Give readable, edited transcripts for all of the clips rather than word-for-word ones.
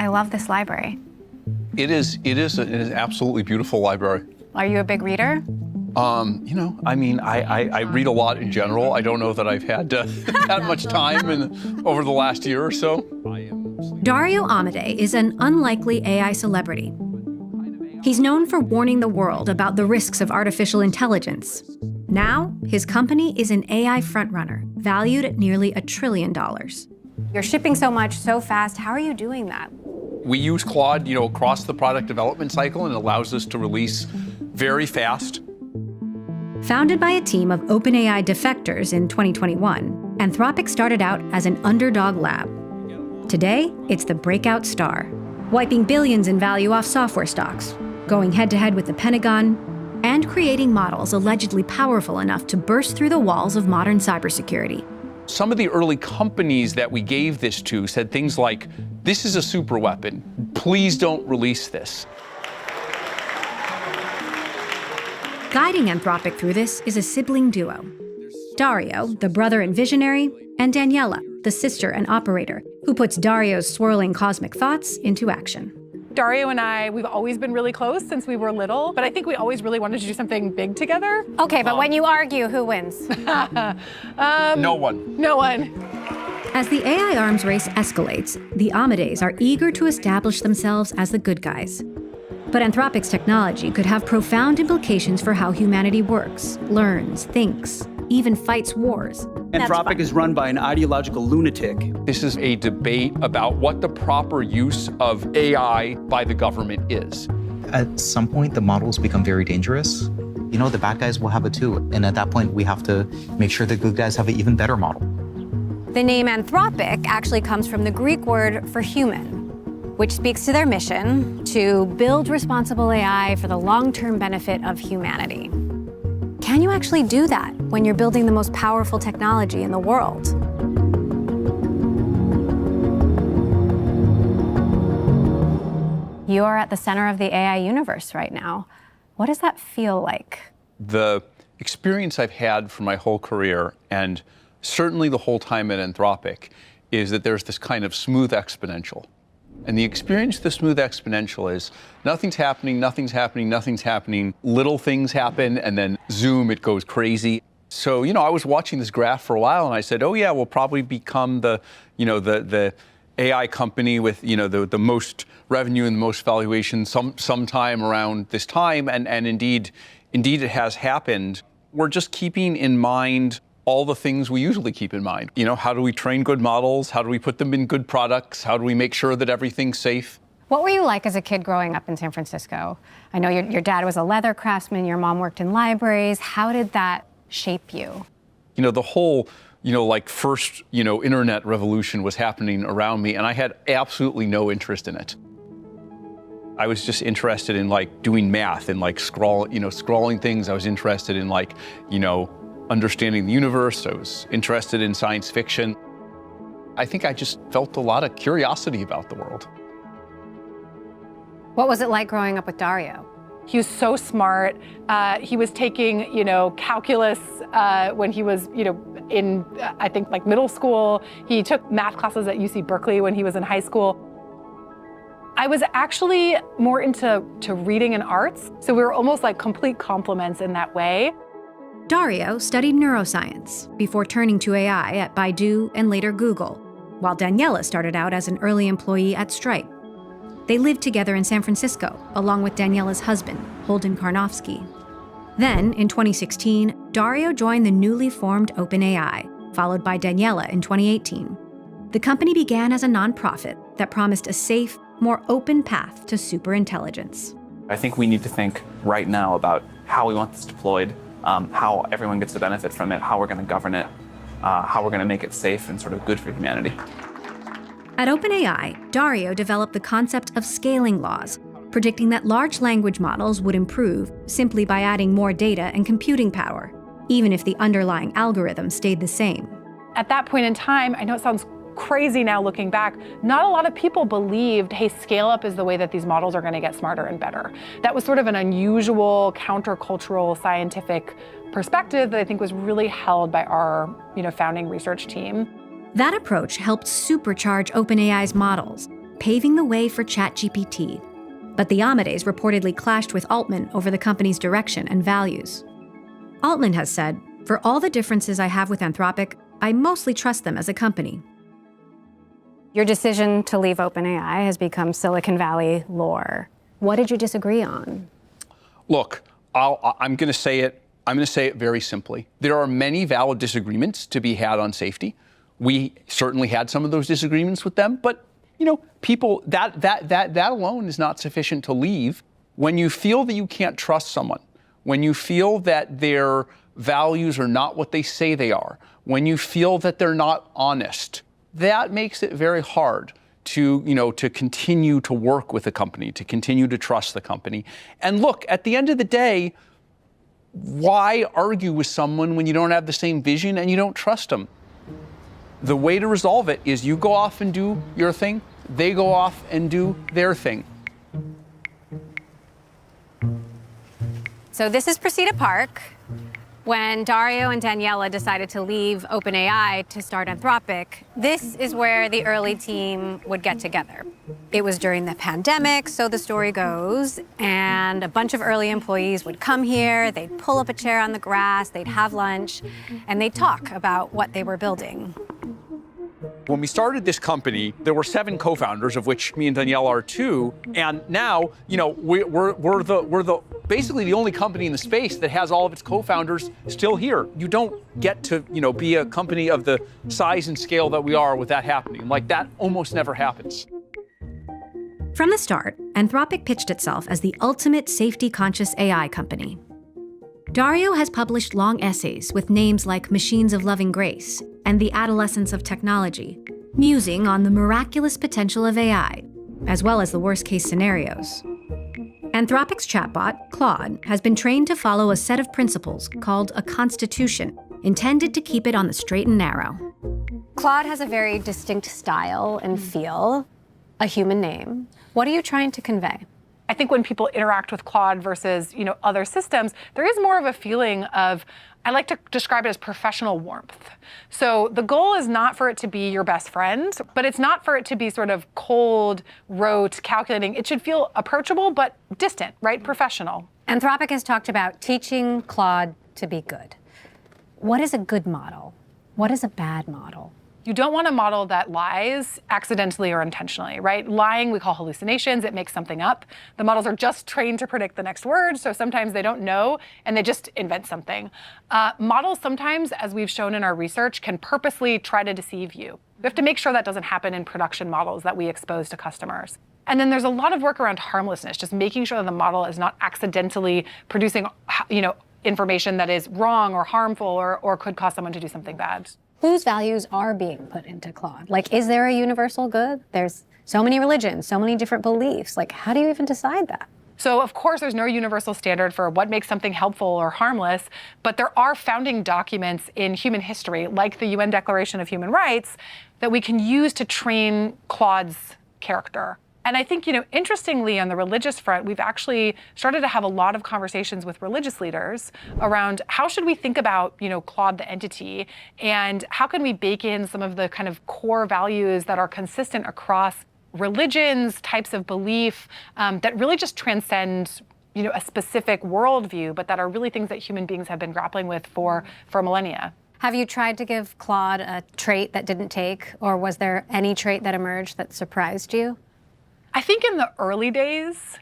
I love this library. It is an absolutely beautiful library. Are you a big reader? I read a lot in general. I don't know that I've had that much time over the last year or so. Dario Amodei is an unlikely AI celebrity. He's known for warning the world about the risks of artificial intelligence. Now, his company is an AI frontrunner, valued at nearly $1 trillion. You're shipping so much, so fast. How are you doing that? We use Claude, across the product development cycle, and it allows us to release very fast. Founded by a team of OpenAI defectors in 2021, Anthropic started out as an underdog lab. Today, it's the breakout star, wiping billions in value off software stocks, going head-to-head with the Pentagon, and creating models allegedly powerful enough to burst through the walls of modern cybersecurity. Some of the early companies that we gave this to said things like, "This is a super weapon. Please don't release this." Guiding Anthropic through this is a sibling duo. Dario, the brother and visionary, and Daniela, the sister and operator, who puts Dario's swirling cosmic thoughts into action. Dario and I, we've always been really close since we were little, but I think we always really wanted to do something big together. Okay, but when you argue, who wins? No one. No one. As the AI arms race escalates, the Amodeis are eager to establish themselves as the good guys. But Anthropic's technology could have profound implications for how humanity works, learns, thinks, even fights wars. Anthropic is run by an ideological lunatic. This is a debate about what the proper use of AI by the government is. At some point, the models become very dangerous. The bad guys will have it too. And at that point, we have to make sure the good guys have an even better model. The name Anthropic actually comes from the Greek word for human, which speaks to their mission to build responsible AI for the long-term benefit of humanity. Can you actually do that when you're building the most powerful technology in the world? You are at the center of the AI universe right now. What does that feel like? The experience I've had for my whole career, and certainly the whole time at Anthropic, is that there's this kind of smooth exponential. And the experience of the smooth exponential is nothing's happening, nothing's happening, nothing's happening. Little things happen, and then zoom, it goes crazy. So, I was watching this graph for a while, and I said, oh yeah, we'll probably become the AI company with, the most revenue and the most valuation sometime around this time. And indeed it has happened. We're just keeping in mind all the things we usually keep in mind. How do we train good models? How do we put them in good products? How do we make sure that everything's safe? What were you like as a kid growing up in San Francisco? I know your dad was a leather craftsman, your mom worked in libraries. How did that shape you? The whole, first, internet revolution was happening around me, and I had absolutely no interest in it. I was just interested in doing math and scrolling things. I was interested in understanding the universe. I was interested in science fiction. I think I just felt a lot of curiosity about the world. What was it like growing up with Dario? He was so smart. He was taking, calculus when he was, in, I think, middle school. He took math classes at UC Berkeley when he was in high school. I was actually more into reading and arts, so we were almost like complete complements in that way. Dario studied neuroscience before turning to AI at Baidu and later Google, while Daniela started out as an early employee at Stripe. They lived together in San Francisco, along with Daniela's husband, Holden Karnofsky. Then, in 2016, Dario joined the newly formed OpenAI, followed by Daniela in 2018. The company began as a nonprofit that promised a safe, more open path to superintelligence. I think we need to think right now about how we want this deployed, how everyone gets to benefit from it, how we're going to govern it, how we're going to make it safe and sort of good for humanity. At OpenAI, Dario developed the concept of scaling laws, predicting that large language models would improve simply by adding more data and computing power, even if the underlying algorithm stayed the same. At that point in time, I know it sounds crazy now looking back, not a lot of people believed, hey, scale up is the way that these models are going to get smarter and better. That was sort of an unusual, countercultural, scientific perspective that I think was really held by our, founding research team. That approach helped supercharge OpenAI's models, paving the way for ChatGPT. But the Amadeus reportedly clashed with Altman over the company's direction and values. Altman has said, "For all the differences I have with Anthropic, I mostly trust them as a company." Your decision to leave OpenAI has become Silicon Valley lore. What did you disagree on? Look, I'm going to say it. I'm going to say it very simply. There are many valid disagreements to be had on safety. We certainly had some of those disagreements with them, but people that alone is not sufficient to leave. When you feel that you can't trust someone, when you feel that their values are not what they say they are, when you feel that they're not honest, that makes it very hard to continue to work with the company, to continue to trust the company. And look, at the end of the day, why argue with someone when you don't have the same vision and you don't trust them? The way to resolve it is you go off and do your thing, they go off and do their thing. So this is Precita Park. When Dario and Daniela decided to leave OpenAI to start Anthropic, this is where the early team would get together. It was during the pandemic, so the story goes, and a bunch of early employees would come here, they'd pull up a chair on the grass, they'd have lunch, and they'd talk about what they were building. When we started this company, there were 7 co-founders, of which me and Danielle are 2. And now, we're basically the only company in the space that has all of its co-founders still here. You don't get to, be a company of the size and scale that we are with that happening. Like, that almost never happens. From the start, Anthropic pitched itself as the ultimate safety-conscious AI company. Dario has published long essays with names like Machines of Loving Grace and The Adolescence of Technology, musing on the miraculous potential of AI, as well as the worst-case scenarios. Anthropic's chatbot, Claude, has been trained to follow a set of principles called a constitution, intended to keep it on the straight and narrow. Claude has a very distinct style and feel, a human name. What are you trying to convey? I think when people interact with Claude versus, other systems, there is more of a feeling of, I like to describe it as professional warmth. So the goal is not for it to be your best friend, but it's not for it to be sort of cold, rote, calculating. It should feel approachable, but distant, right? Professional. Anthropic has talked about teaching Claude to be good. What is a good model? What is a bad model? You don't want a model that lies accidentally or intentionally, right? Lying we call hallucinations. It makes something up. The models are just trained to predict the next word, so sometimes they don't know and they just invent something. Models sometimes, as we've shown in our research, can purposely try to deceive you. We have to make sure that doesn't happen in production models that we expose to customers. And then there's a lot of work around harmlessness, just making sure that the model is not accidentally producing, information that is wrong or harmful or could cause someone to do something bad. Whose values are being put into Claude? Like, is there a universal good? There's so many religions, so many different beliefs. Like, how do you even decide that? So, of course, there's no universal standard for what makes something helpful or harmless, but there are founding documents in human history, like the UN Declaration of Human Rights, that we can use to train Claude's character. And I think, interestingly, on the religious front, we've actually started to have a lot of conversations with religious leaders around how should we think about, Claude the entity, and how can we bake in some of the kind of core values that are consistent across religions, types of belief, that really just transcend, a specific worldview, but that are really things that human beings have been grappling with for millennia. Have you tried to give Claude a trait that didn't take, or was there any trait that emerged that surprised you? I think in the early days,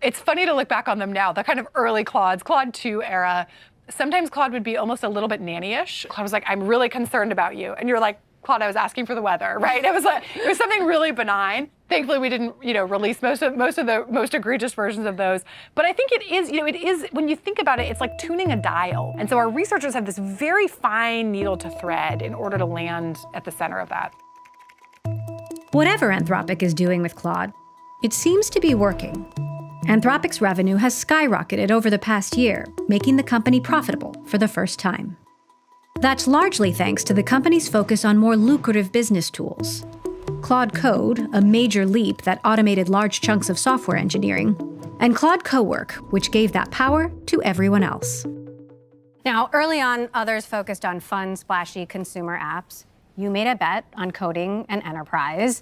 it's funny to look back on them now, the kind of early Claudes, Claude 2 era, sometimes Claude would be almost a little bit nanny-ish. Claude was like, I'm really concerned about you. And you're like, Claude, I was asking for the weather, right? It was something really benign. Thankfully, we didn't, release most of the most egregious versions of those. But I think it is, when you think about it, it's like tuning a dial. And so our researchers have this very fine needle to thread in order to land at the center of that. Whatever Anthropic is doing with Claude, it seems to be working. Anthropic's revenue has skyrocketed over the past year, making the company profitable for the first time. That's largely thanks to the company's focus on more lucrative business tools. Claude Code, a major leap that automated large chunks of software engineering, and Claude Cowork, which gave that power to everyone else. Now, early on, others focused on fun, splashy consumer apps. You made a bet on coding and enterprise.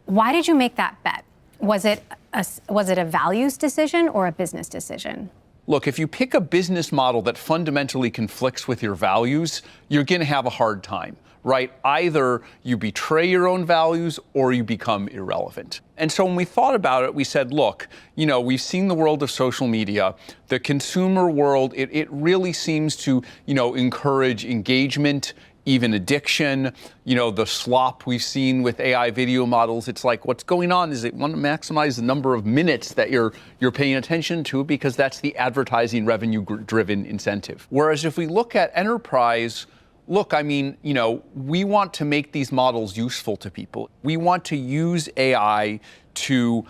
Why did you make that bet? Was it a values decision or a business decision? Look, if you pick a business model that fundamentally conflicts with your values, you're going to have a hard time, right? Either you betray your own values or you become irrelevant. And so when we thought about it, we said, look, we've seen the world of social media, the consumer world, it really seems to, encourage engagement, even addiction, the slop we've seen with AI video models. It's like, what's going on is it want to maximize the number of minutes that you're paying attention to, because that's the advertising revenue driven incentive. Whereas if we look at enterprise, look, we want to make these models useful to people. We want to use AI to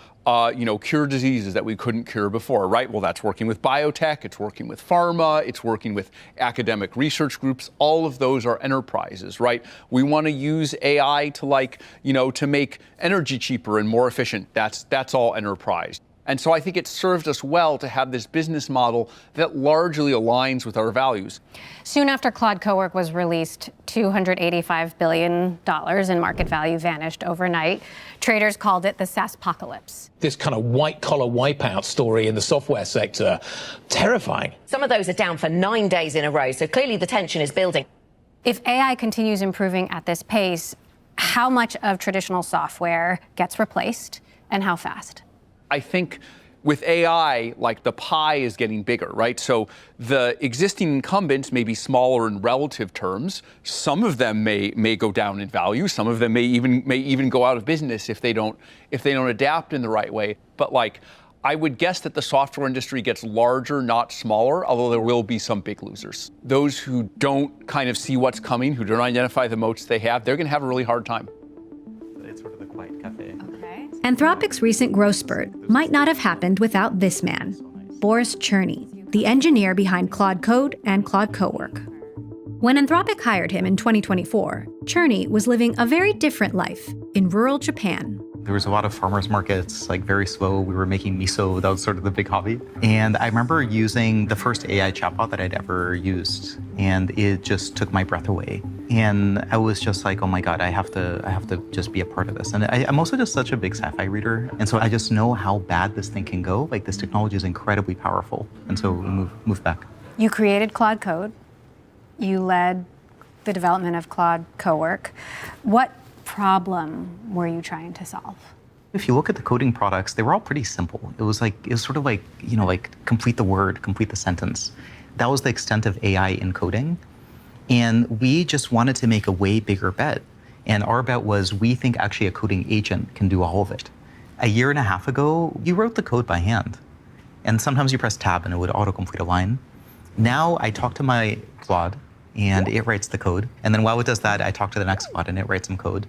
cure diseases that we couldn't cure before, right? Well, that's working with biotech, it's working with pharma, it's working with academic research groups. All of those are enterprises, right? We want to use AI to to make energy cheaper and more efficient. That's all enterprise. And so I think it served us well to have this business model that largely aligns with our values. Soon after Claude Cowork was released, $285 billion in market value vanished overnight. Traders called it the SaaSpocalypse. This kind of white-collar wipeout story in the software sector, terrifying. Some of those are down for 9 days in a row, so clearly the tension is building. If AI continues improving at this pace, how much of traditional software gets replaced and how fast? I think with AI, the pie is getting bigger, right? So the existing incumbents may be smaller in relative terms. Some of them may go down in value. Some of them may even go out of business if they don't adapt in the right way. But I would guess that the software industry gets larger, not smaller, although there will be some big losers. Those who don't kind of see what's coming, who don't identify the moats they have, they're going to have a really hard time. It's sort of the quiet cafe. Anthropic's recent growth spurt might not have happened without this man, Boris Cherny, the engineer behind Claude Code and Claude Cowork. When Anthropic hired him in 2024, Cherny was living a very different life in rural Japan. There was a lot of farmers markets, very slow. We were making miso. That was sort of the big hobby. And I remember using the first AI chatbot that I'd ever used, and it just took my breath away. And I was just like, oh my God, I have to just be a part of this. And I'm also just such a big sci-fi reader. And so I just know how bad this thing can go. This technology is incredibly powerful. And so we moved back. You created Claude Code. You led the development of Claude Cowork. What problem were you trying to solve? If you look at the coding products, they were all pretty simple. It was sort of like complete the word, complete the sentence. That was the extent of AI in coding. And we just wanted to make a way bigger bet. And our bet was, we think actually a coding agent can do all of it. A year and a half ago, you wrote the code by hand. And sometimes you press tab and it would autocomplete a line. Now I talk to my Claude and it writes the code. And then while it does that, I talk to the next Claude and it writes some code.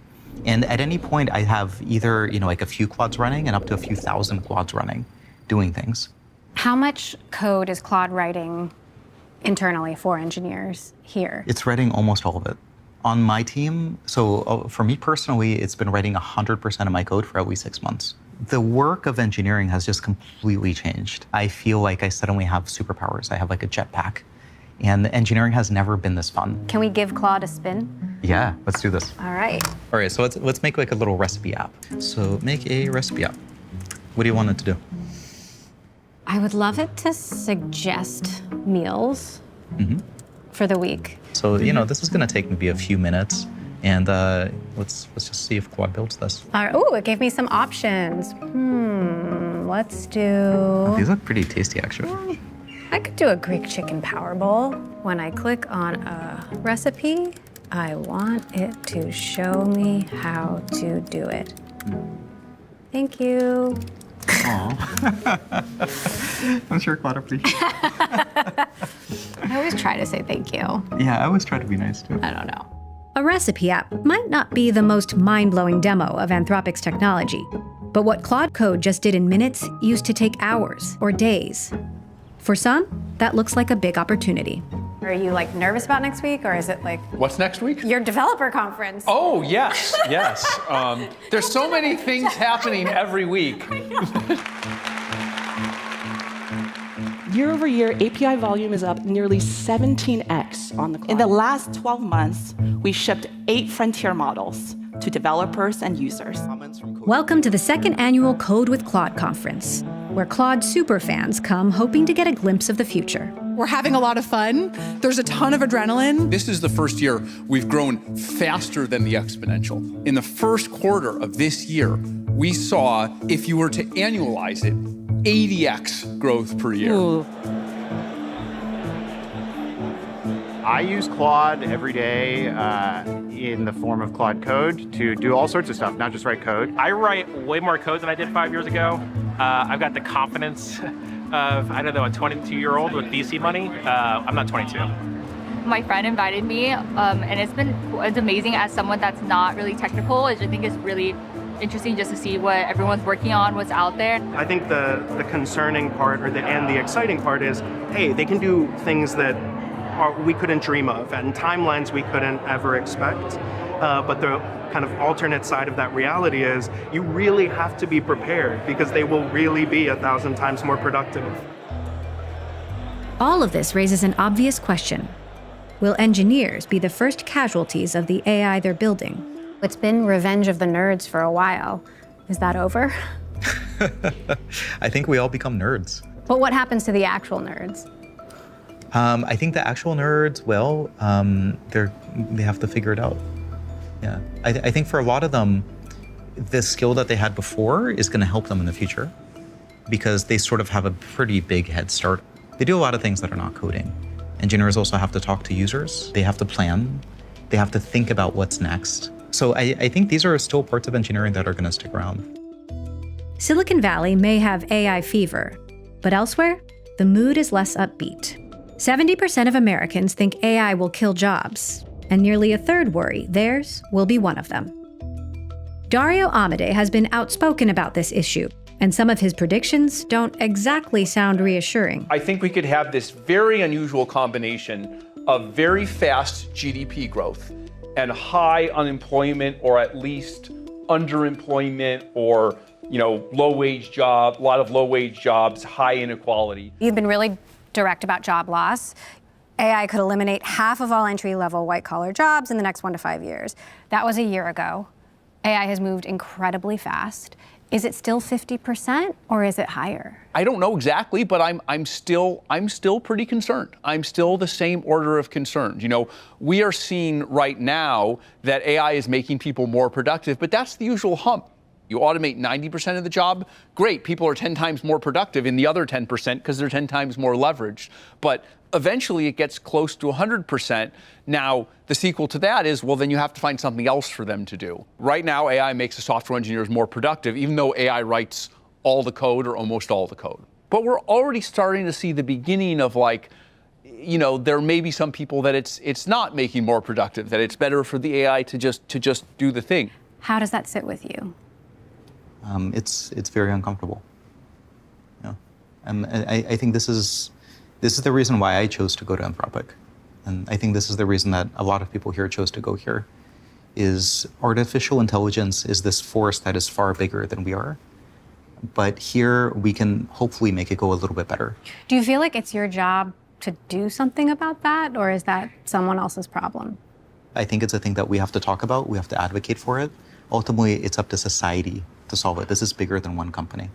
And at any point, I have either a few Claudes running and up to a few thousand Claudes running, doing things. How much code is Claude writing internally for engineers here? It's writing almost all of it. On my team, so for me personally, it's been writing 100% of my code for at least 6 months. The work of engineering has just completely changed. I feel like I suddenly have superpowers. I have a jetpack. And engineering has never been this fun. Can we give Claude a spin? Yeah, let's do this. All right. All right, so let's make a little recipe app. So make a recipe app. What do you want it to do? I would love it to suggest meals for the week. So, this is going to take maybe a few minutes. And let's just see if Claude builds this. All right. Ooh, it gave me some options. Let's do... Oh, these look pretty tasty, actually. I could do a Greek chicken power bowl. When I click on a recipe, I want it to show me how to do it. Thank you. Aw. I'm sure Claude appreciates it. I always try to say thank you. Yeah, I always try to be nice, too. I don't know. A recipe app might not be the most mind-blowing demo of Anthropic's technology, but what Claude Code just did in minutes used to take hours or days. For some, that looks like a big opportunity. Are you nervous about next week, or is it What's next week? your developer conference? Oh, yes. There's so many things happening every week. Year over year, API volume is up nearly 17x on the cloud. In the last 12 months, we shipped 8 frontier models, to developers and users. Welcome to the second annual Code with Claude conference, where Claude superfans come hoping to get a glimpse of the future. We're having a lot of fun. There's a ton of adrenaline. This is the first year we've grown faster than the exponential. In the first quarter of this year, we saw, if you were to annualize it, 80x growth per year. Ooh. I use Claude every day in the form of Claude Code to do all sorts of stuff, not just write code. I write way more code than I did 5 years ago. I've got the confidence of, I don't know, a 22-year-old with VC money. I'm not 22. My friend invited me, and it's amazing as someone that's not really technical. I think it's really interesting just to see what everyone's working on, what's out there. I think the concerning part and the exciting part is, hey, they can do things that we couldn't dream of and timelines we couldn't ever expect. But the kind of alternate side of that reality is you really have to be prepared because they will really be 1,000 times more productive. All of this raises an obvious question. Will engineers be the first casualties of the AI they're building? It's been revenge of the nerds for a while. Is that over? I think we all become nerds. But what happens to the actual nerds? I think the actual nerds, well, they have to figure it out. Yeah, I think for a lot of them, the skill that they had before is going to help them in the future because they sort of have a pretty big head start. They do a lot of things that are not coding. Engineers also have to talk to users. They have to plan. They have to think about what's next. So I think these are still parts of engineering that are going to stick around. Silicon Valley may have AI fever, but elsewhere, the mood is less upbeat. 70% of Americans think AI will kill jobs, and nearly a third worry theirs will be one of them. Dario Amodei has been outspoken about this issue, and some of his predictions don't exactly sound reassuring. I think we could have this very unusual combination of very fast GDP growth and high unemployment, or at least underemployment, or low-wage job, a lot of low-wage jobs, high inequality. You've been really direct about job loss. AI could eliminate half of all entry-level white-collar jobs in the next 1 to 5 years. That was a year ago. AI has moved incredibly fast. Is it still 50% or is it higher? I don't know exactly, but I'm still pretty concerned. I'm still the same order of concern. We are seeing right now that AI is making people more productive, but that's the usual hump. You automate 90% of the job, great. People are 10 times more productive in the other 10% because they're 10 times more leveraged. But eventually it gets close to 100%. Now, the sequel to that is, well, then you have to find something else for them to do. Right now, AI makes the software engineers more productive, even though AI writes all the code or almost all the code. But we're already starting to see the beginning of there may be some people that it's not making more productive, that it's better for the AI to just do the thing. How does that sit with you? It's very uncomfortable. Yeah, I think this is the reason why I chose to go to Anthropic, and I think this is the reason that a lot of people here chose to go here. Is artificial intelligence is this force that is far bigger than we are, but here we can hopefully make it go a little bit better. Do you feel like it's your job to do something about that, or is that someone else's problem? I think it's a thing that we have to talk about. We have to advocate for it. Ultimately, it's up to society to solve it. This is bigger than one company.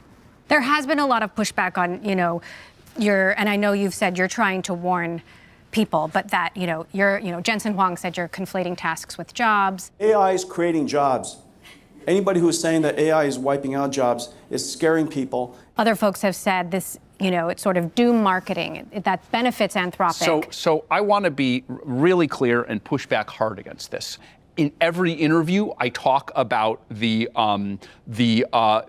There has been a lot of pushback on, and I know you've said you're trying to warn people, but that, Jensen Huang said you're conflating tasks with jobs. AI is creating jobs. Anybody who is saying that AI is wiping out jobs is scaring people. Other folks have said this, it's sort of doom marketing that benefits Anthropic. So I want to be really clear and push back hard against this. In every interview, I talk about the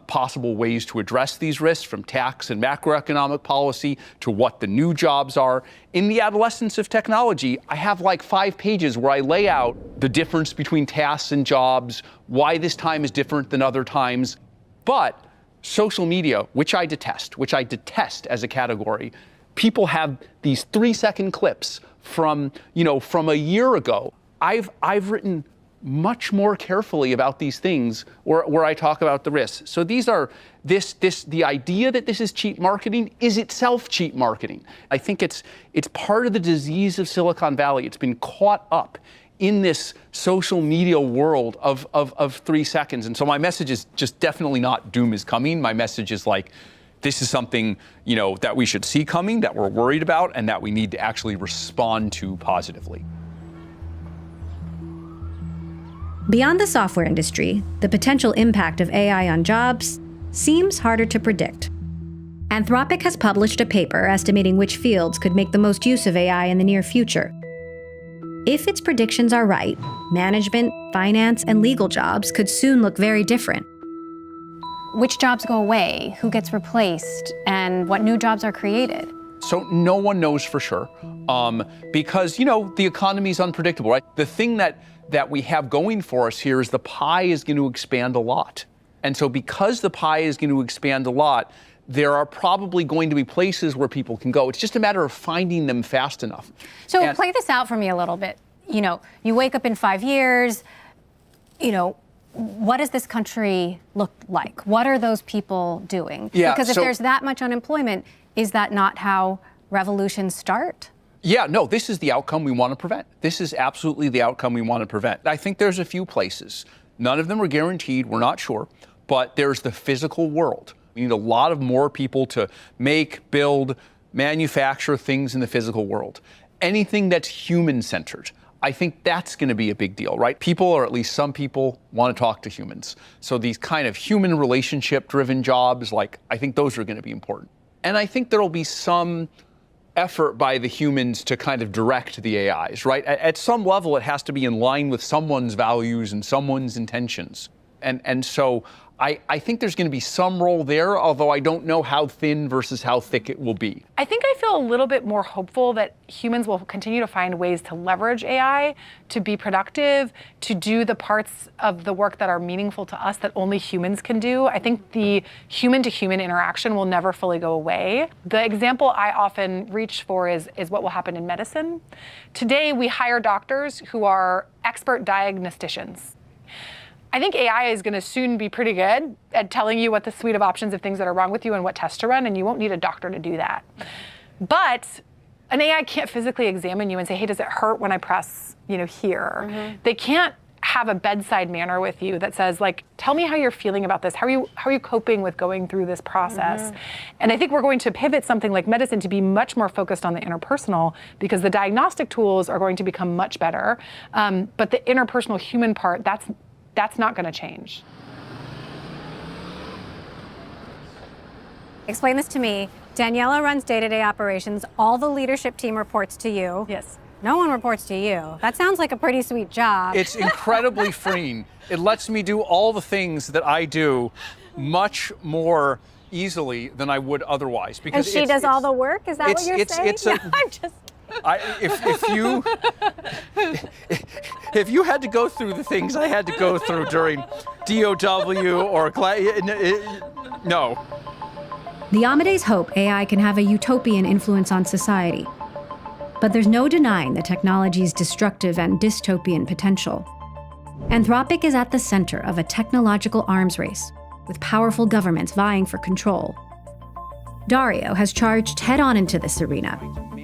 possible ways to address these risks, from tax and macroeconomic policy to what the new jobs are. In the adolescence of technology, I have 5 pages where I lay out the difference between tasks and jobs, why this time is different than other times. But social media, which I detest as a category, people have these 3-second clips from a year ago. I've written much more carefully about these things where I talk about the risks. So these are the idea that this is cheap marketing is itself cheap marketing. I think it's part of the disease of Silicon Valley. It's been caught up in this social media world of 3 seconds. And so my message is just definitely not doom is coming. My message is like, this is something, that we should see coming, that we're worried about, and that we need to actually respond to positively. Beyond the software industry, the potential impact of AI on jobs seems harder to predict. Anthropic has published a paper estimating which fields could make the most use of AI in the near future. If its predictions are right, management, finance, and legal jobs could soon look very different. Which jobs go away, who gets replaced, and what new jobs are created? So no one knows for sure, because, the economy is unpredictable, right? The thing that we have going for us here is the pie is going to expand a lot. And so because the pie is going to expand a lot, there are probably going to be places where people can go. It's just a matter of finding them fast enough. So play this out for me a little bit. You wake up in 5 years, what does this country look like? What are those people doing? Yeah, because if there's that much unemployment, is that not how revolutions start? Yeah, no, this is the outcome we want to prevent. This is absolutely the outcome we want to prevent. I think there's a few places. None of them are guaranteed, we're not sure, but there's the physical world. We need a lot of more people to make, build, manufacture things in the physical world. Anything that's human-centered. I think that's going to be a big deal, right? People, or at least some people, want to talk to humans. So these kind of human relationship-driven jobs, I think those are going to be important. And I think there'll be some effort by the humans to kind of direct the AIs, right? At some level, it has to be in line with someone's values and someone's intentions. And so I think there's going to be some role there, although I don't know how thin versus how thick it will be. I think I feel a little bit more hopeful that humans will continue to find ways to leverage AI to be productive, to do the parts of the work that are meaningful to us that only humans can do. I think the human-to-human interaction will never fully go away. The example I often reach for is what will happen in medicine. Today, we hire doctors who are expert diagnosticians. I think AI is going to soon be pretty good at telling you what the suite of options of things that are wrong with you and what tests to run, and you won't need a doctor to do that. But an AI can't physically examine you and say, hey, does it hurt when I press, here? Mm-hmm. They can't have a bedside manner with you that says, tell me how you're feeling about this. How are you coping with going through this process? Mm-hmm. And I think we're going to pivot something like medicine to be much more focused on the interpersonal, because the diagnostic tools are going to become much better. But the interpersonal human part, that's not going to change. Explain this to me. Daniela runs day-to-day operations. All the leadership team reports to you. Yes. No one reports to you. That sounds like a pretty sweet job. It's incredibly freeing. It lets me do all the things that I do much more easily than I would otherwise. Because she does all the work? Is that what you're saying? I'm just... If you had to go through the things I had to go through during DOW or no. The Amadeus hope AI can have a utopian influence on society. But there's no denying the technology's destructive and dystopian potential. Anthropic is at the center of a technological arms race, with powerful governments vying for control. Dario has charged head-on into this arena.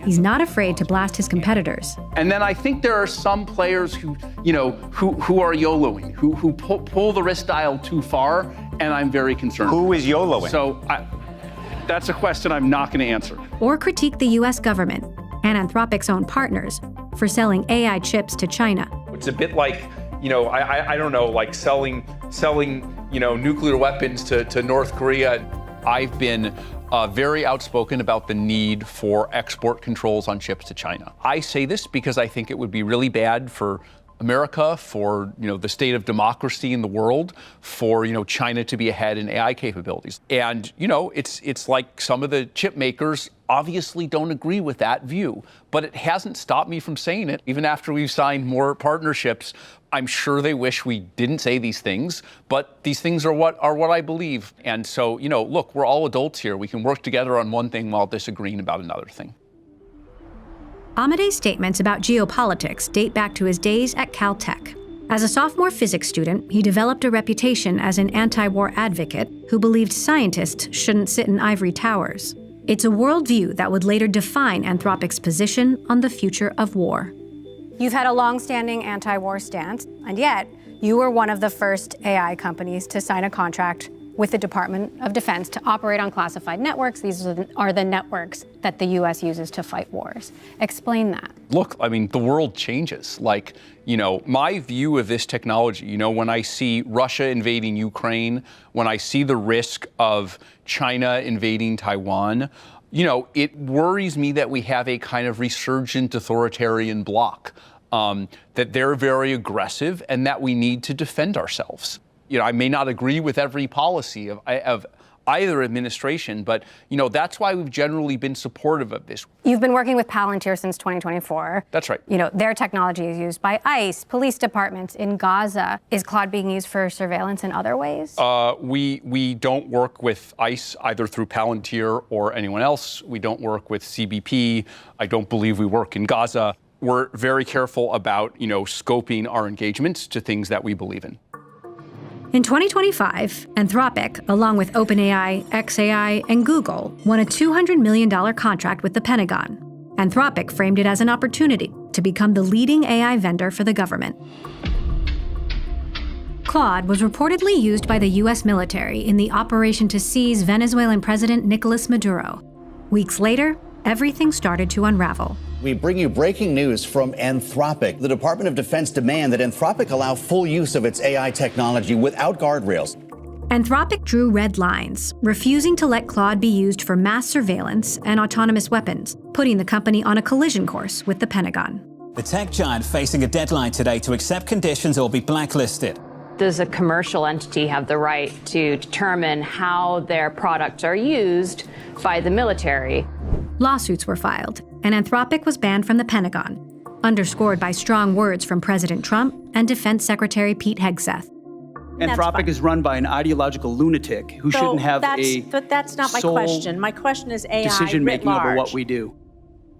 He's not afraid to blast his competitors. And then I think there are some players who are YOLOing, who pull the risk dial too far, and I'm very concerned. Who is YOLOing? So that's a question I'm not going to answer. Or critique the US government and Anthropic's own partners for selling AI chips to China. It's a bit like, I don't know, like selling nuclear weapons to North Korea. I've been very outspoken about the need for export controls on chips to China. I say this because I think it would be really bad for America, for the state of democracy in the world, for China to be ahead in AI capabilities. And it's like some of the chip makers obviously don't agree with that view, but it hasn't stopped me from saying it. Even after we've signed more partnerships, I'm sure they wish we didn't say these things, but these things are what I believe. And so, look, we're all adults here. We can work together on one thing while disagreeing about another thing. Amade's statements about geopolitics date back to his days at Caltech. As a sophomore physics student, he developed a reputation as an anti-war advocate who believed scientists shouldn't sit in ivory towers. It's a worldview that would later define Anthropic's position on the future of war. You've had a long-standing anti-war stance, and yet you were one of the first AI companies to sign a contract with the Department of Defense to operate on classified networks. These are the networks that the U.S. uses to fight wars. Explain that. Look, I mean, the world changes. Like, my view of this technology, when I see Russia invading Ukraine, when I see the risk of China invading Taiwan, it worries me that we have a kind of resurgent authoritarian bloc, that they're very aggressive and that we need to defend ourselves. I may not agree with every policy of either administration, but that's why we've generally been supportive of this. You've been working with Palantir since 2024. That's right. Their technology is used by ICE, police departments in Gaza. Is Claude being used for surveillance in other ways? We don't work with ICE either through Palantir or anyone else. We don't work with CBP. I don't believe we work in Gaza. We're very careful about, scoping our engagements to things that we believe in. In 2025, Anthropic, along with OpenAI, xAI, and Google, won a $200 million contract with the Pentagon. Anthropic framed it as an opportunity to become the leading AI vendor for the government. Claude was reportedly used by the U.S. military in the operation to seize Venezuelan President Nicolas Maduro. Weeks later, everything started to unravel. We bring you breaking news from Anthropic. The Department of Defense demand that Anthropic allow full use of its AI technology without guardrails. Anthropic drew red lines, refusing to let Claude be used for mass surveillance and autonomous weapons, putting the company on a collision course with the Pentagon. The tech giant facing a deadline today to accept conditions or be blacklisted. Does a commercial entity have the right to determine how their products are used by the military? Lawsuits were filed, and Anthropic was banned from the Pentagon, underscored by strong words from President Trump and Defense Secretary Pete Hegseth. Anthropic is run by an ideological lunatic who shouldn't have But that's not my question. My question is AI decision-making writ large. over what we do.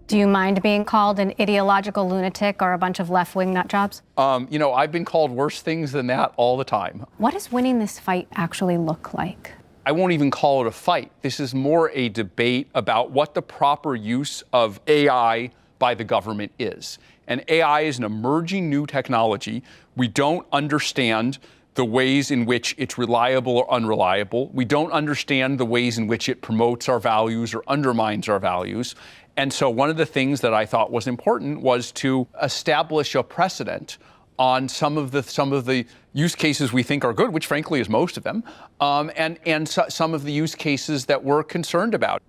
Do you mind being called an ideological lunatic or a bunch of left-wing nutjobs? I've been called worse things than that all the time. What does winning this fight actually look like? I won't even call it a fight. This is more a debate about what the proper use of AI by the government is. And AI is an emerging new technology. We don't understand the ways in which it's reliable or unreliable. We don't understand the ways in which it promotes our values or undermines our values. And so one of the things that I thought was important was to establish a precedent on some of the use cases we think are good, which frankly is most of them, and some of the use cases that we're concerned about.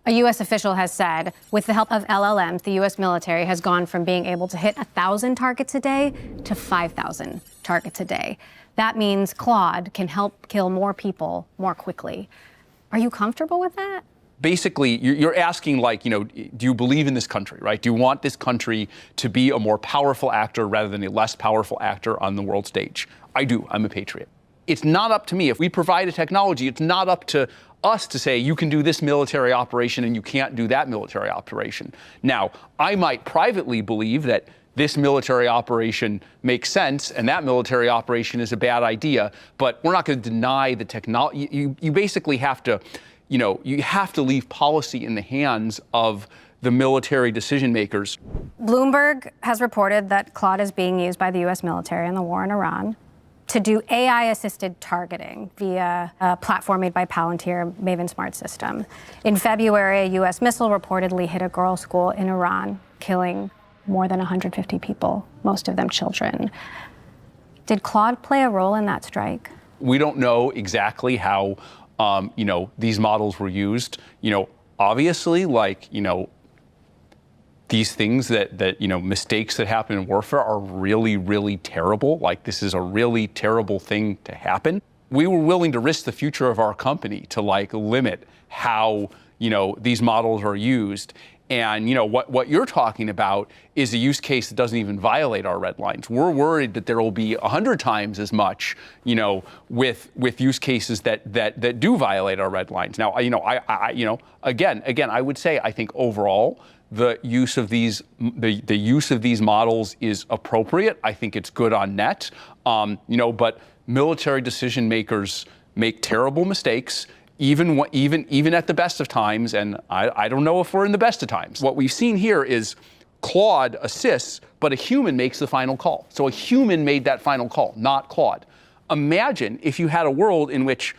A U.S. official has said, with the help of LLMs, the U.S. military has gone from being able to hit 1,000 targets a day to 5,000 targets a day. That means Claude can help kill more people more quickly. Are you comfortable with that? Basically, you're asking, do you believe in this country, right? Do you want this country to be a more powerful actor rather than a less powerful actor on the world stage? I do. I'm a patriot. It's not up to me. If we provide a technology, it's not up to us to say you can do this military operation and you can't do that military operation. Now, I might privately believe that this military operation makes sense and that military operation is a bad idea, but we're not going to deny the technology. You basically have to you have to leave policy in the hands of the military decision makers. Bloomberg has reported that Claude is being used by the U.S. military in the war in Iran to do AI-assisted targeting via a platform made by Palantir, Maven Smart System. In February, a U.S. missile reportedly hit a girls' school in Iran, killing more than 150 people, most of them children. Did Claude play a role in that strike? We don't know exactly how these models were used. Obviously, these things that mistakes that happen in warfare are really, really terrible. This is a really terrible thing to happen. We were willing to risk the future of our company to limit how, these models are used. And what you're talking about is a use case that doesn't even violate our red lines. We're worried that there will be 100 times as much, with use cases that do violate our red lines. Now, again, I would say I think overall the use of these models is appropriate. I think it's good on net. But military decision makers make terrible mistakes. Even at the best of times, and I don't know if we're in the best of times. What we've seen here is Claude assists, but a human makes the final call. So a human made that final call, not Claude. Imagine if you had a world in which,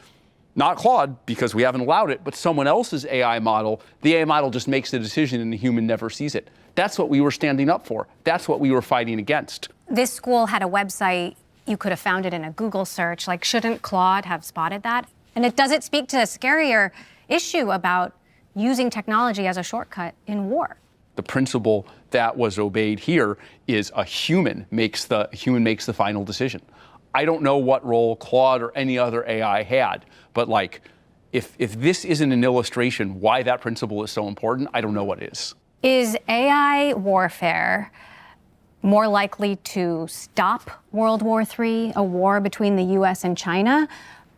not Claude, because we haven't allowed it, but someone else's AI model, the AI model just makes the decision and the human never sees it. That's what we were standing up for. That's what we were fighting against. This school had a website. You could have found it in a Google search. Like, shouldn't Claude have spotted that? And does it speak to a scarier issue about using technology as a shortcut in war? The principle that was obeyed here is a human makes the final decision. I don't know what role Claude or any other AI had, but like, if this isn't an illustration why that principle is so important, I don't know what is. Is AI warfare more likely to stop World War III, a war between the US and China,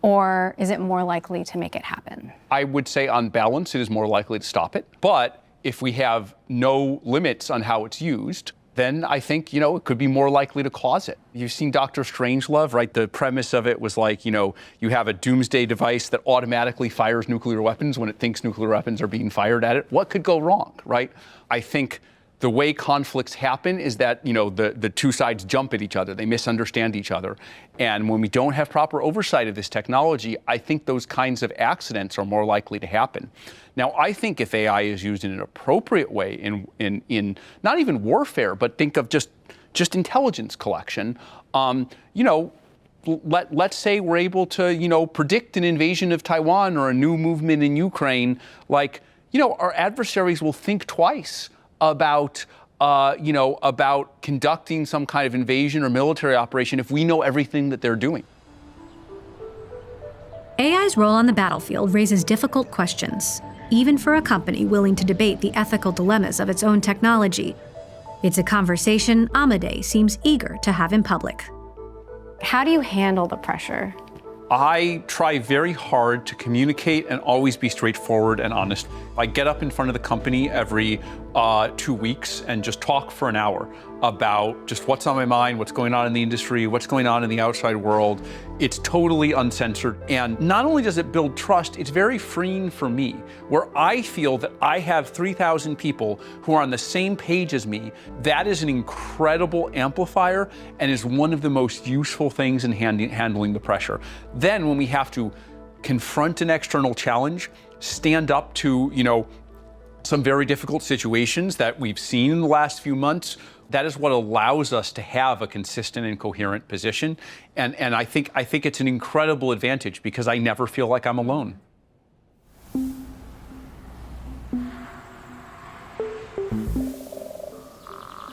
or is it more likely to make it happen? I would say on balance, it is more likely to stop it. But if we have no limits on how it's used, then I think, it could be more likely to cause it. You've seen Dr. Strangelove, right? The premise of it was like, you have a doomsday device that automatically fires nuclear weapons when it thinks nuclear weapons are being fired at it. What could go wrong, right? I think the way conflicts happen is that, the two sides jump at each other. They misunderstand each other. And when we don't have proper oversight of this technology, I think those kinds of accidents are more likely to happen. Now, I think if AI is used in an appropriate way in not even warfare, but think of just intelligence collection, let's say we're able to, predict an invasion of Taiwan or a new movement in Ukraine, our adversaries will think twice about conducting some kind of invasion or military operation if we know everything that they're doing. AI's role on the battlefield raises difficult questions, even for a company willing to debate the ethical dilemmas of its own technology. It's a conversation Amadei seems eager to have in public. How do you handle the pressure? I try very hard to communicate and always be straightforward and honest. I get up in front of the company every 2 weeks and just talk for an hour about just what's on my mind, what's going on in the industry, what's going on in the outside world. It's totally uncensored. And not only does it build trust, it's very freeing for me, where I feel that I have 3,000 people who are on the same page as me. That is an incredible amplifier and is one of the most useful things in handling the pressure. Then when we have to confront an external challenge, stand up to, some very difficult situations that we've seen in the last few months, that is what allows us to have a consistent and coherent position. And I think it's an incredible advantage because I never feel like I'm alone.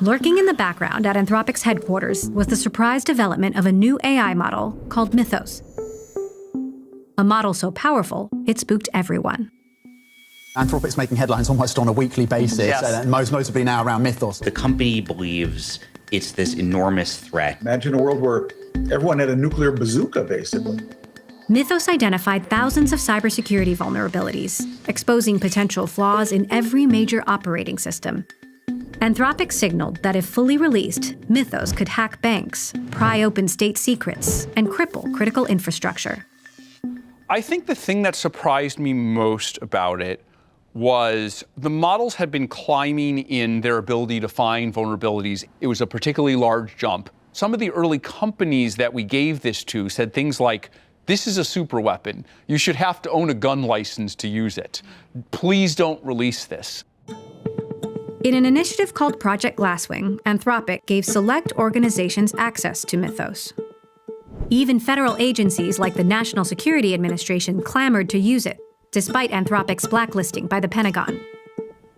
Lurking in the background at Anthropic's headquarters was the surprise development of a new AI model called Mythos. A model so powerful, it spooked everyone. Anthropic's making headlines almost on a weekly basis, yes. And most notably now around Mythos. The company believes it's this enormous threat. Imagine a world where everyone had a nuclear bazooka, basically. Mythos identified thousands of cybersecurity vulnerabilities, exposing potential flaws in every major operating system. Anthropic signaled that if fully released, Mythos could hack banks, pry open state secrets, and cripple critical infrastructure. I think the thing that surprised me most about it was the models had been climbing in their ability to find vulnerabilities. It was a particularly large jump. Some of the early companies that we gave this to said things like, this is a super weapon. You should have to own a gun license to use it. Please don't release this. In an initiative called Project Glasswing, Anthropic gave select organizations access to Mythos. Even federal agencies like the National Security Administration clamored to use it, despite Anthropic's blacklisting by the Pentagon.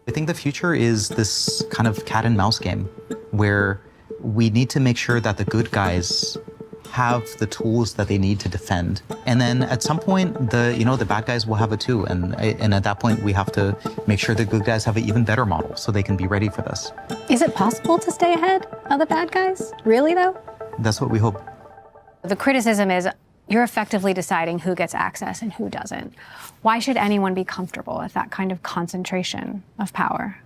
I think the future is this kind of cat and mouse game where we need to make sure that the good guys have the tools that they need to defend. And then at some point, the bad guys will have it too. And at that point, we have to make sure the good guys have an even better model so they can be ready for this. Is it possible to stay ahead of the bad guys? Really, though? That's what we hope. The criticism is you're effectively deciding who gets access and who doesn't. Why should anyone be comfortable with that kind of concentration of power?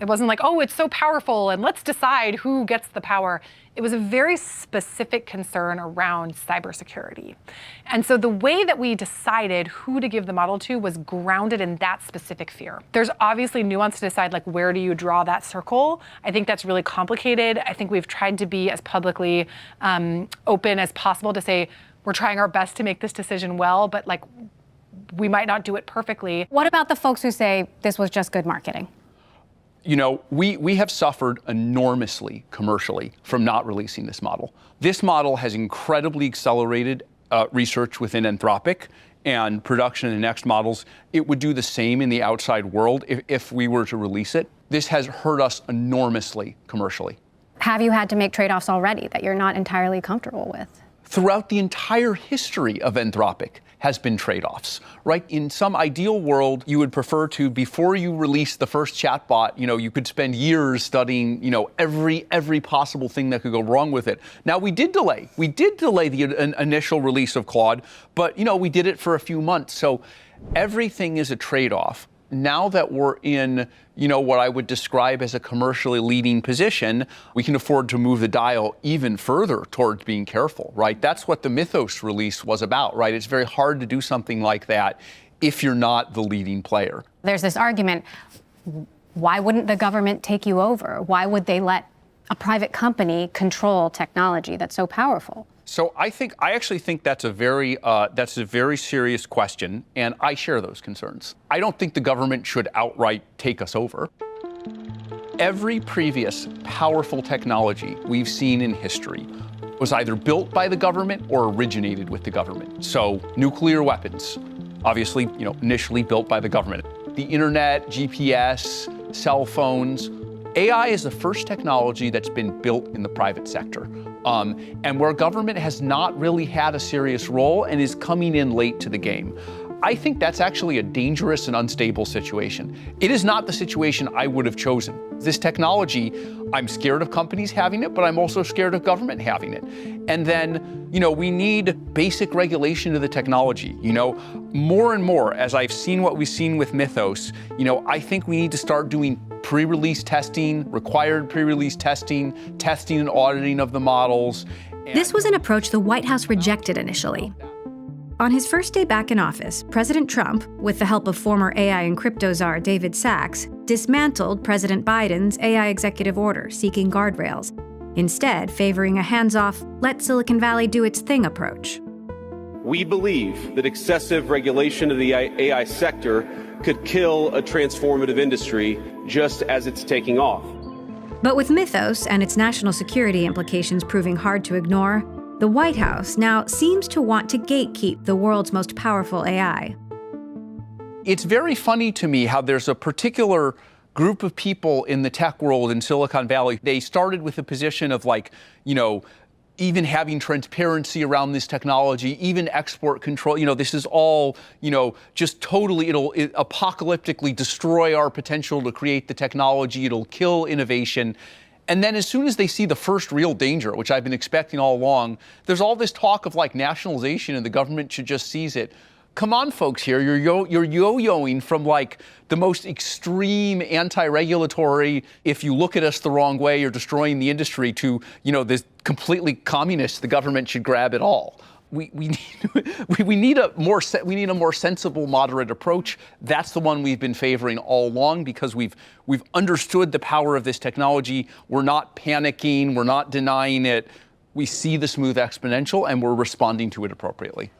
It wasn't like, oh, it's so powerful and let's decide who gets the power. It was a very specific concern around cybersecurity. And so the way that we decided who to give the model to was grounded in that specific fear. There's obviously nuance to decide, like, where do you draw that circle? I think that's really complicated. I think we've tried to be as publicly open as possible to say, we're trying our best to make this decision well, but like, we might not do it perfectly. What about the folks who say this was just good marketing? You know, we have suffered enormously commercially from not releasing this model. This model has incredibly accelerated research within Anthropic and production in the next models. It would do the same in the outside world if we were to release it. This has hurt us enormously commercially. Have you had to make trade-offs already that you're not entirely comfortable with? Throughout the entire history of Anthropic has been trade-offs, right? In some ideal world, you would prefer to, before you release the first chatbot, you could spend years studying, every possible thing that could go wrong with it. Now, we did delay the initial release of Claude, but, we did it for a few months. So everything is a trade-off. Now that we're in, what I would describe as a commercially leading position, we can afford to move the dial even further towards being careful, right? That's what the Mythos release was about, right? It's very hard to do something like that if you're not the leading player. There's this argument, why wouldn't the government take you over? Why would they let a private company control technology that's so powerful? So I actually think that's a very serious question, and I share those concerns. I don't think the government should outright take us over. Every previous powerful technology we've seen in history was either built by the government or originated with the government. So nuclear weapons, obviously, initially built by the government. The internet, GPS, cell phones. AI is the first technology that's been built in the private sector, and where government has not really had a serious role and is coming in late to the game. I think that's actually a dangerous and unstable situation. It is not the situation I would have chosen. This technology, I'm scared of companies having it, but I'm also scared of government having it. And then, we need basic regulation of the technology. More and more, as I've seen what we've seen with Mythos, I think we need to start doing pre-release testing, required pre-release testing and auditing of the models. This was an approach the White House rejected initially. On his first day back in office, President Trump, with the help of former AI and crypto czar David Sachs, dismantled President Biden's AI executive order seeking guardrails, instead favoring a hands-off, let Silicon Valley do its thing approach. We believe that excessive regulation of the AI sector could kill a transformative industry just as it's taking off. But with Mythos and its national security implications proving hard to ignore, the White House now seems to want to gatekeep the world's most powerful AI. It's very funny to me how there's a particular group of people in the tech world in Silicon Valley. They started with a position of even having transparency around this technology, even export control. This is all, just totally, it'll apocalyptically destroy our potential to create the technology. It'll kill innovation. And then as soon as they see the first real danger, which I've been expecting all along, there's all this talk of nationalization and the government should just seize it. Come on, folks here, you're yo-yoing from the most extreme anti-regulatory, if you look at us the wrong way, you're destroying the industry, to, this completely communist, the government should grab it all. We need a more sensible, moderate approach. That's the one we've been favoring all along because we've understood the power of this technology. We're not panicking. We're not denying it. We see the smooth exponential, and we're responding to it appropriately.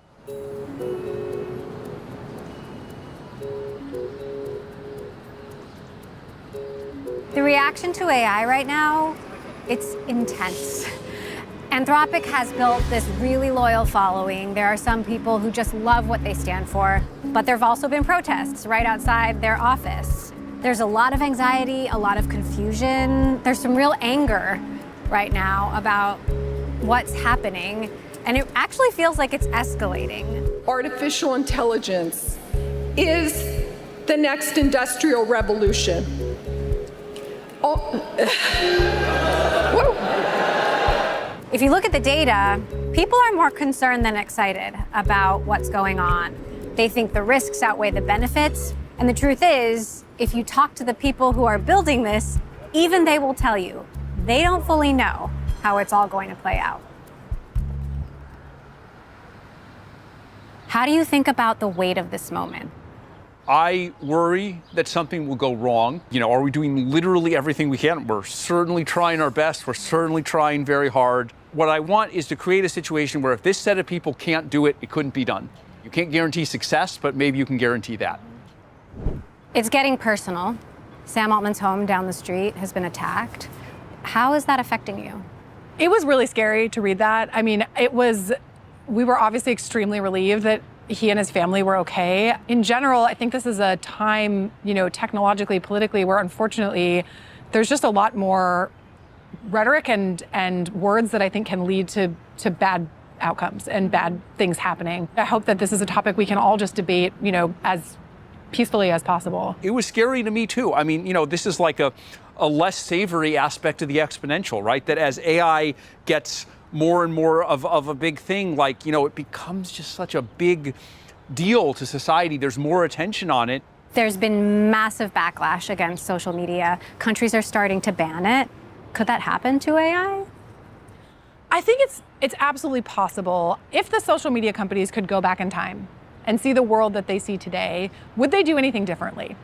The reaction to AI right now, it's intense. Anthropic has built this really loyal following. There are some people who just love what they stand for, but there have also been protests right outside their office. There's a lot of anxiety, a lot of confusion. There's some real anger right now about what's happening, and it actually feels like it's escalating. Artificial intelligence is the next industrial revolution. If you look at the data, people are more concerned than excited about what's going on. They think the risks outweigh the benefits, and the truth is, if you talk to the people who are building this, even they will tell you they don't fully know how it's all going to play out. How do you think about the weight of this moment? I worry that something will go wrong. Are we doing literally everything we can? We're certainly trying our best. We're certainly trying very hard. What I want is to create a situation where if this set of people can't do it, it couldn't be done. You can't guarantee success, but maybe you can guarantee that. It's getting personal. Sam Altman's home down the street has been attacked. How is that affecting you? It was really scary to read that. I mean, we were obviously extremely relieved that he and his family were okay. In general, I think this is a time, technologically, politically, where unfortunately there's just a lot more rhetoric and words that I think can lead to bad outcomes and bad things happening. I hope that this is a topic we can all just debate, as peacefully as possible. It was scary to me too. I mean, this is like a less savory aspect of the exponential, right? That as AI gets more and more of a big thing, it becomes just such a big deal to society. There's more attention on it. There's been massive backlash against social media. Countries are starting to ban it. Could that happen to AI? I think it's absolutely possible. If the social media companies could go back in time and see the world that they see today, would they do anything differently?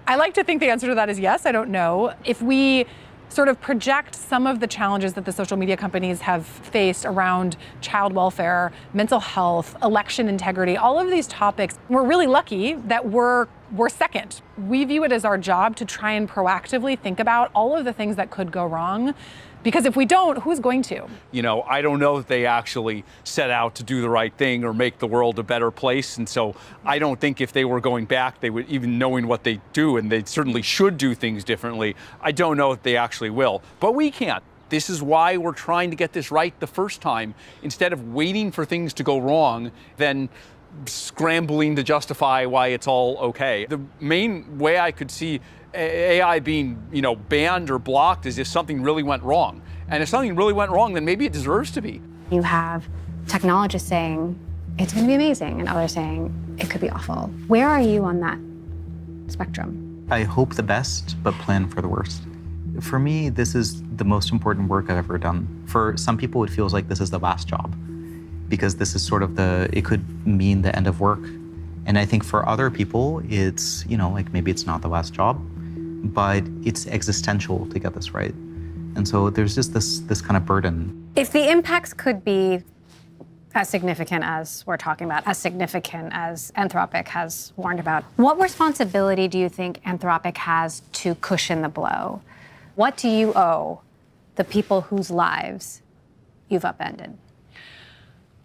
I like to think the answer to that is yes. I don't know. If we sort of project some of the challenges that the social media companies have faced around child welfare, mental health, election integrity, all of these topics, we're really lucky that we're second. We view it as our job to try and proactively think about all of the things that could go wrong. Because if we don't, who's going to? I don't know that they actually set out to do the right thing or make the world a better place. And so I don't think if they were going back, they would, even knowing what they do, and they certainly should do things differently, I don't know if they actually will. But we can't. This is why we're trying to get this right the first time, instead of waiting for things to go wrong, then scrambling to justify why it's all okay. The main way I could see AI being, banned or blocked is if something really went wrong. And if something really went wrong, then maybe it deserves to be. You have technologists saying it's going to be amazing and others saying it could be awful. Where are you on that spectrum? I hope the best, but plan for the worst. For me, this is the most important work I've ever done. For some people, it feels like this is the last job, because this is sort of it could mean the end of work. And I think for other people, it's, maybe it's not the last job, but it's existential to get this right. And so there's just this kind of burden. If the impacts could be as significant as we're talking about, as significant as Anthropic has warned about, what responsibility do you think Anthropic has to cushion the blow? What do you owe the people whose lives you've upended?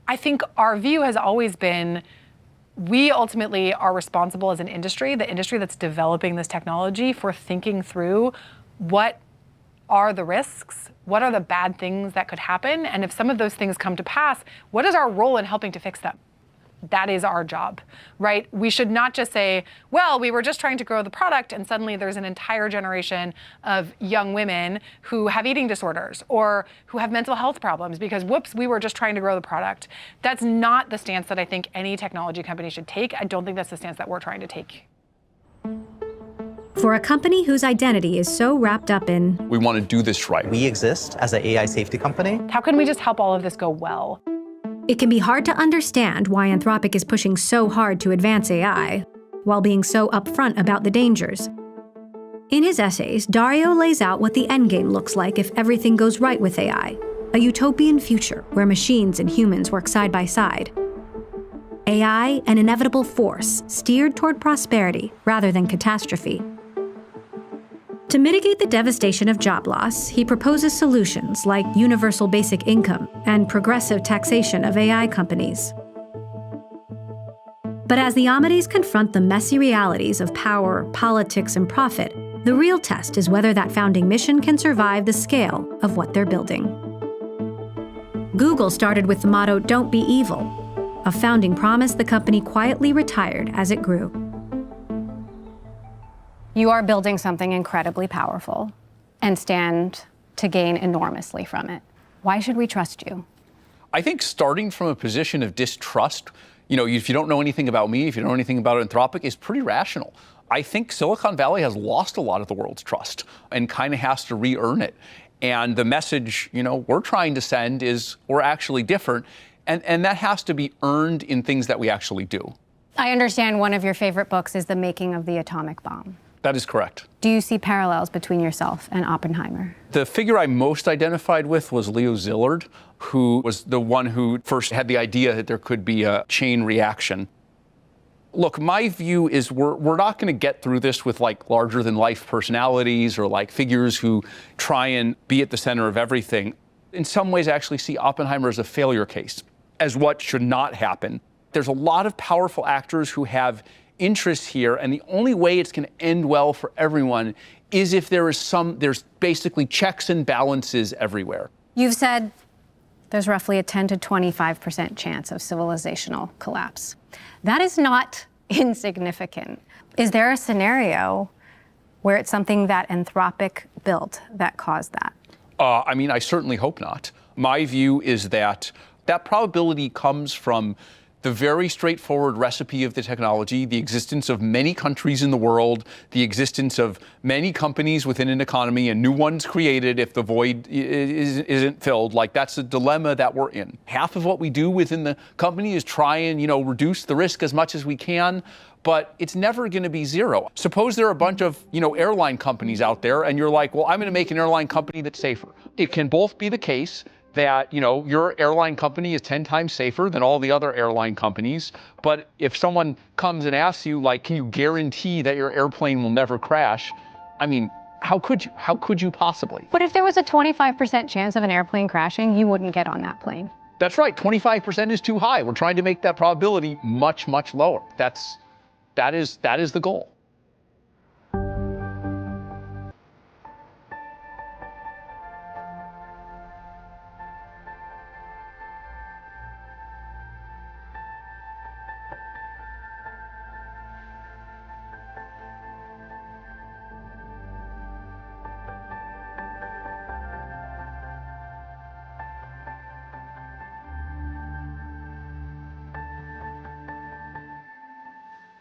I think our view has always been we ultimately are responsible as an industry, the industry that's developing this technology, for thinking through what are the risks, what are the bad things that could happen, and if some of those things come to pass, what is our role in helping to fix them? That is our job, right? We should not just say, well, we were just trying to grow the product and suddenly there's an entire generation of young women who have eating disorders or who have mental health problems because, whoops, we were just trying to grow the product. That's not the stance that I think any technology company should take. I don't think that's the stance that we're trying to take. For a company whose identity is so wrapped up in... We want to do this right. We exist as an AI safety company. How can we just help all of this go well? It can be hard to understand why Anthropic is pushing so hard to advance AI, while being so upfront about the dangers. In his essays, Dario lays out what the endgame looks like if everything goes right with AI, a utopian future where machines and humans work side by side. AI, an inevitable force, steered toward prosperity rather than catastrophe. To mitigate the devastation of job loss, he proposes solutions like universal basic income and progressive taxation of AI companies. But as the Amides confront the messy realities of power, politics, and profit, the real test is whether that founding mission can survive the scale of what they're building. Google started with the motto, "Don't be evil," a founding promise the company quietly retired as it grew. You are building something incredibly powerful and stand to gain enormously from it. Why should we trust you? I think starting from a position of distrust, if you don't know anything about me, if you don't know anything about Anthropic, is pretty rational. I think Silicon Valley has lost a lot of the world's trust and kind of has to re-earn it. And the message, we're trying to send is we're actually different. And that has to be earned in things that we actually do. I understand one of your favorite books is The Making of the Atomic Bomb. That is correct. Do you see parallels between yourself and Oppenheimer? The figure I most identified with was Leo Szilard, who was the one who first had the idea that there could be a chain reaction. Look, my view is we're not going to get through this with like larger than life personalities or like figures who try and be at the center of everything. In some ways, I actually see Oppenheimer as a failure case, as what should not happen. There's a lot of powerful actors who have interests here, and the only way it's going to end well for everyone is if there's basically checks and balances everywhere. You've said there's roughly a 10 to 25% chance of civilizational collapse. That is not insignificant. Is there a scenario where it's something that Anthropic built that caused that? I certainly hope not. My view is that probability comes from the very straightforward recipe of the technology, the existence of many countries in the world, the existence of many companies within an economy, and new ones created if the void isn't filled. Like, that's a dilemma that we're in. Half of what we do within the company is try and, reduce the risk as much as we can, but it's never going to be zero. Suppose there are a bunch of, airline companies out there, and you're like, well, I'm going to make an airline company that's safer. It can both be the case that, your airline company is 10 times safer than all the other airline companies. But if someone comes and asks you, like, can you guarantee that your airplane will never crash? How could you possibly? But if there was a 25% chance of an airplane crashing, you wouldn't get on that plane. That's right. 25% is too high. We're trying to make that probability much, much lower. That is the goal.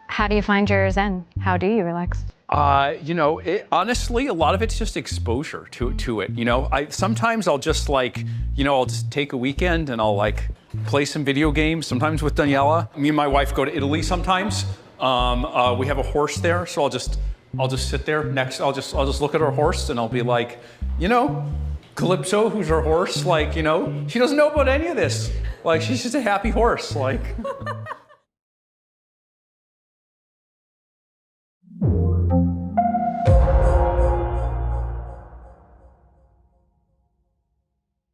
How do you find your zen? How do you relax? Honestly, a lot of it's just exposure to it. Sometimes I'll just I'll just take a weekend and I'll play some video games, sometimes with Daniela. Me and my wife go to Italy sometimes. We have a horse there, so I'll just sit there next. I'll just look at our horse and I'll be like, Calypso, who's our horse, she doesn't know about any of this. She's just a happy horse,